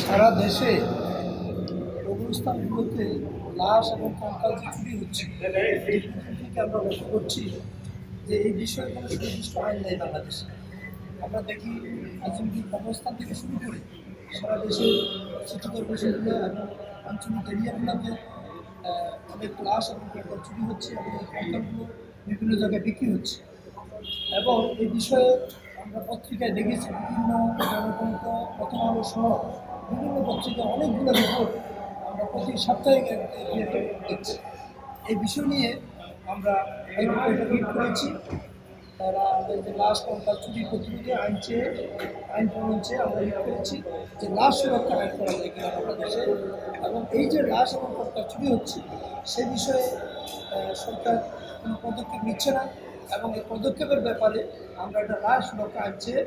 সারা দেশে কবরস্থানগুলোতে লাশ এবং কঙ্কাল যে চুরি হচ্ছে থেকে আমরা লক্ষ্য করছি যে এই বিষয়ে কোনো সুনির্দিষ্ট আইন নেই বাংলাদেশে। আমরা দেখি আজিমপুর কবরস্থান থেকে শুরু করে সারা দেশের সিটি কর্পোরেশনগুলো এবং আঞ্চলিক এরিয়াগুলোতে অনেক লাশ এবং কঙ্কাল চুরি হচ্ছে এবং এই কঙ্কালগুলো বিভিন্ন জায়গায় বিক্রি হচ্ছে। এবং এই বিষয়ে আমরা পত্রিকায় দেখেছি বিভিন্ন জনকণ্ঠ, প্রথম আলো সহ বিভিন্ন পত্রিকায় অনেকগুলো রিপোর্ট আমরা প্রতি সাপ্তাহিক দেখছি। এই বিষয় নিয়ে আমরা হাইকোর্টে রিট করেছি। তারা যে লাশ কঙ্কাল চুরি প্রতিরোধে আইন প্রণয়ন চেয়ে আমরা রিট করেছি যে লাশ সুরক্ষা আইন করা যায় কিনা বাংলাদেশে, এবং এই যে লাশ এবং কঙ্কাল চুরি হচ্ছে সে বিষয়ে সরকার কোনো পদক্ষেপ নিচ্ছে না। এবং এই পদক্ষেপের ব্যাপারে আমরা একটা লাশ সুরক্ষা আইন চেয়ে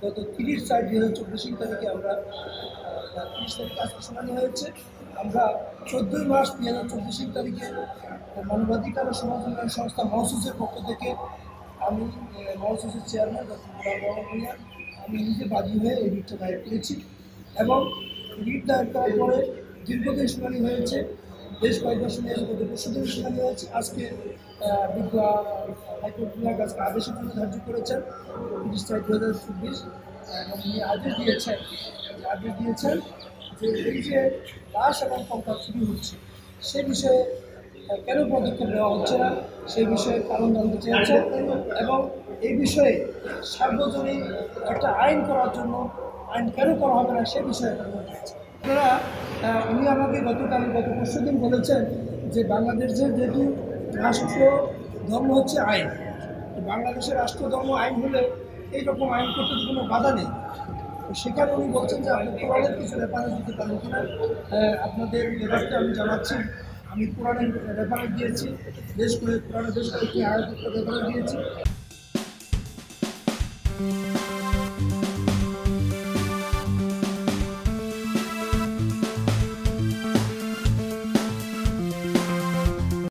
গত 30/4/2024 তারিখে আমরা 30 তারিখে আজকে শুনানি হয়েছে। আমরা 14 মার্চ 2024 তারিখে মানবাধিকার ও সমাজ উন্নয়ন সংস্থা মহসুসের পক্ষ থেকে আমি মহসুসের চেয়ারম্যান ডক্টর গোলাম ভূঁইয়া আমি নিজে বাদী হয়ে এই রিটটা দায়ের করেছি। এবং রিট দায়ের করার পরে দীর্ঘদিন শুনানি হয়েছে, বেশ কয়েকবার শুনে গত পরশুদিন শুনানি হয়েছে। আজকে হাইকোর্ট বিভাগ আজকে আদেশের জন্য ধার্য করেছেন 30/4/2024 এবং উনি আদেশ দিয়েছেন যে এই যে লাশ এবং কঙ্কাল চুরি হচ্ছে সে বিষয়ে কেন পদক্ষেপ নেওয়া হচ্ছে না সেই বিষয়ে কারণ জানতে চেয়েছেন এবং এই বিষয়ে সার্বজনীন একটা আইন করার জন্য আইন কেন করা হবে না সে বিষয়ে আপনারা উনি আমাকে গত পরশুদিন বলেছেন যে বাংলাদেশের যেহেতু রাষ্ট্র ধর্ম হচ্ছে আইন, বাংলাদেশের রাষ্ট্র ধর্ম আইন হলে এইরকম আইন করতে কোনো বাধা নেই। তো সেখানে উনি বলছেন যে আপনি কোরআনের কিছু রেফারেন্স দিতে পারেন কিনা। আপনাদের ব্যাপারটা আমি জানাচ্ছি, আমি কোরআনের রেফারেন্স দিয়েছি, বেশ কয়েকটি আয়াতের রেফারেন্স দিয়েছি।